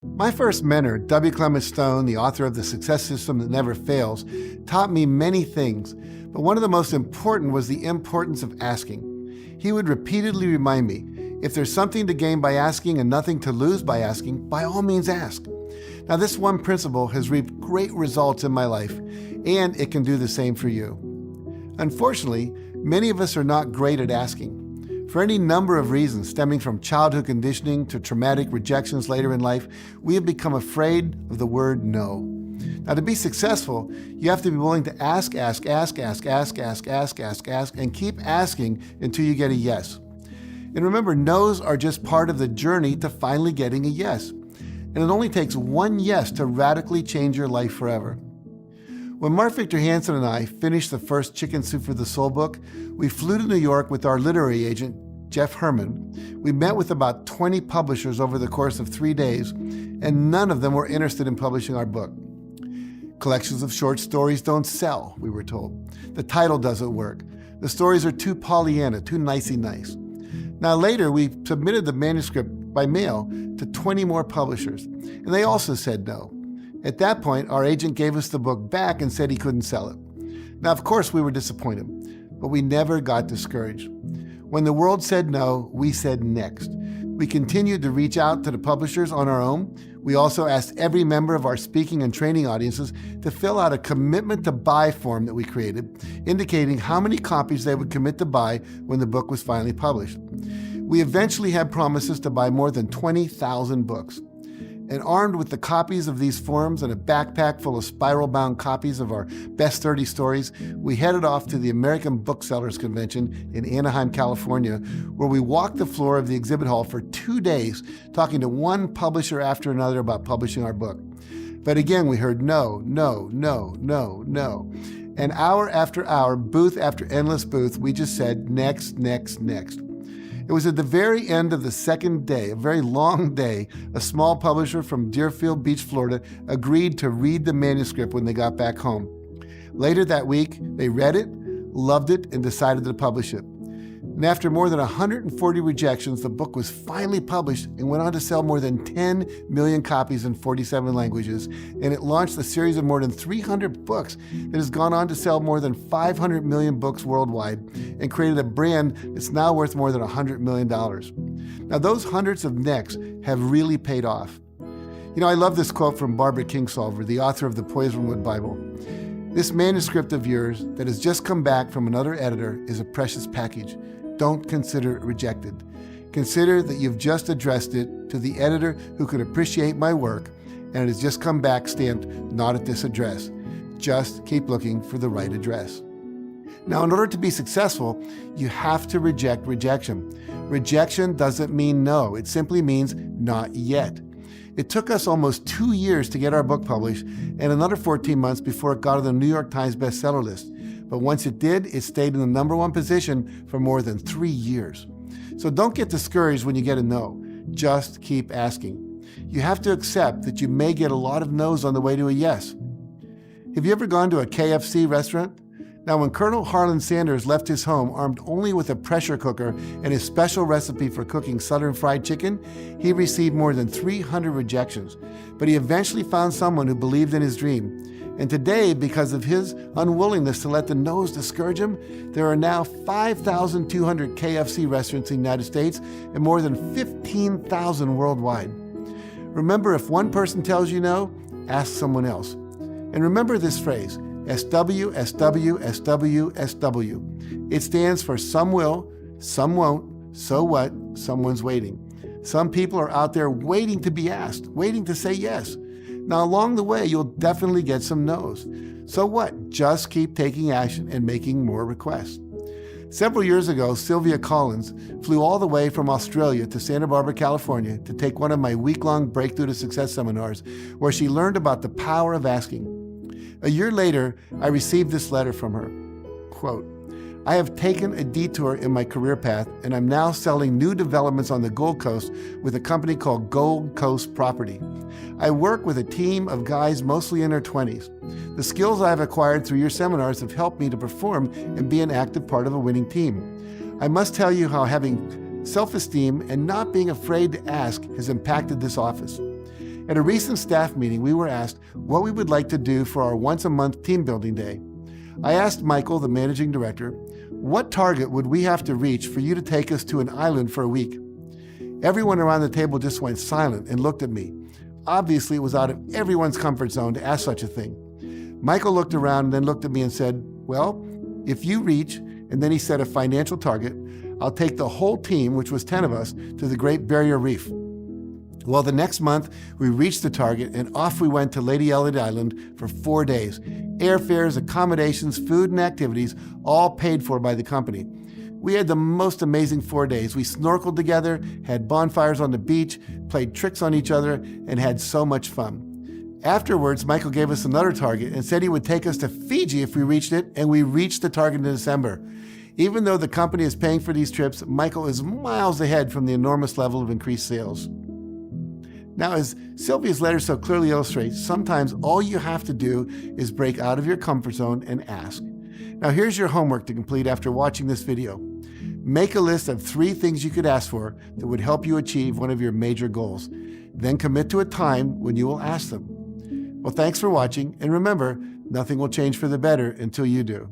My first mentor, W. Clement Stone, the author of The Success System That Never Fails, taught me many things, but one of the most important was the importance of asking. He would repeatedly remind me, if there's something to gain by asking and nothing to lose by asking, by all means ask. Now, this one principle has reaped great results in my life, and it can do the same for you. Unfortunately, many of us are not great at asking. For any number of reasons, stemming from childhood conditioning to traumatic rejections later in life, we have become afraid of the word no. Now, to be successful, you have to be willing to ask, and keep asking until you get a yes. And remember, no's are just part of the journey to finally getting a yes. And it only takes one yes to radically change your life forever. When Mark Victor Hansen and I finished the first Chicken Soup for the Soul book, we flew to New York with our literary agent, Jeff Herman. We met with about 20 publishers over the course of 3 days, and none of them were interested in publishing our book. Collections of short stories don't sell, we were told. The title doesn't work. The stories are too Pollyanna, too nicey nice. Now later, we submitted the manuscript by mail to 20 more publishers, and they also said no. At that point, our agent gave us the book back and said he couldn't sell it. Now, of course, we were disappointed, but we never got discouraged. When the world said no, we said next. We continued to reach out to the publishers on our own. We also asked every member of our speaking and training audiences to fill out a commitment to buy form that we created, indicating how many copies they would commit to buy when the book was finally published. We eventually had promises to buy more than 20,000 books. And armed with the copies of these forms and a backpack full of spiral-bound copies of our best 30 stories, we headed off to the American Booksellers Convention in Anaheim, California, where we walked the floor of the exhibit hall for 2 days, talking to one publisher after another about publishing our book. But again, we heard no. And hour after hour, booth after endless booth, we just said next. It was at the very end of the second day, a very long day, a small publisher from Deerfield Beach, Florida, agreed to read the manuscript when they got back home. Later that week, they read it, loved it, and decided to publish it. And after more than 140 rejections, the book was finally published and went on to sell more than 10 million copies in 47 languages. And it launched a series of more than 300 books that has gone on to sell more than 500 million books worldwide and created a brand that's now worth more than $100 million. Now, those hundreds of necks have really paid off. You know, I love this quote from Barbara Kingsolver, the author of the Poisonwood Bible. This manuscript of yours that has just come back from another editor is a precious package. Don't consider it rejected. Consider that you've just addressed it to the editor who could appreciate my work, and it has just come back stamped, not at this address. Just keep looking for the right address. Now, in order to be successful, you have to reject rejection. Rejection doesn't mean no. It simply means not yet. It took us almost 2 years to get our book published and another 14 months before it got on the New York Times bestseller list. But once it did, it stayed in the #1 position for more than 3 years. So don't get discouraged when you get a no. Just keep asking. You have to accept that you may get a lot of no's on the way to a yes. Have you ever gone to a KFC restaurant? Now, when Colonel Harlan Sanders left his home armed only with a pressure cooker and his special recipe for cooking Southern fried chicken, he received more than 300 rejections. But he eventually found someone who believed in his dream. And today, because of his unwillingness to let the no's discourage him, there are now 5,200 KFC restaurants in the United States and more than 15,000 worldwide. Remember, if one person tells you no, ask someone else. And remember this phrase, SW, SW, SW, SW. It stands for some will, some won't, so what, someone's waiting. Some people are out there waiting to be asked, waiting to say yes. Now, along the way, you'll definitely get some no's. So what? Just keep taking action and making more requests. Several years ago, Sylvia Collins flew all the way from Australia to Santa Barbara, California to take one of my week-long Breakthrough to Success seminars where she learned about the power of asking. A year later, I received this letter from her. Quote, I have taken a detour in my career path and I'm now selling new developments on the Gold Coast with a company called Gold Coast Property. I work with a team of guys mostly in their 20s. The skills I've acquired through your seminars have helped me to perform and be an active part of a winning team. I must tell you how having self-esteem and not being afraid to ask has impacted this office. At a recent staff meeting, we were asked what we would like to do for our once-a-month team building day. I asked Michael, the managing director, what target would we have to reach for you to take us to an island for a week? Everyone around the table just went silent and looked at me. Obviously, it was out of everyone's comfort zone to ask such a thing. Michael looked around and then looked at me and said, well, if you reach, and then he set a financial target, I'll take the whole team, which was 10 of us, to the Great Barrier Reef. Well, the next month, we reached the target and off we went to Lady Elliot Island for 4 days. Airfares, accommodations, food, and activities, all paid for by the company. We had the most amazing 4 days. We snorkeled together, had bonfires on the beach, played tricks on each other, and had so much fun. Afterwards, Michael gave us another target and said he would take us to Fiji if we reached it, and we reached the target in December. Even though the company is paying for these trips, Michael is miles ahead from the enormous level of increased sales. Now, as Sylvia's letter so clearly illustrates, sometimes all you have to do is break out of your comfort zone and ask. Now, here's your homework to complete after watching this video. Make a list of 3 things you could ask for that would help you achieve one of your major goals. Then commit to a time when you will ask them. Well, thanks for watching, and remember, nothing will change for the better until you do.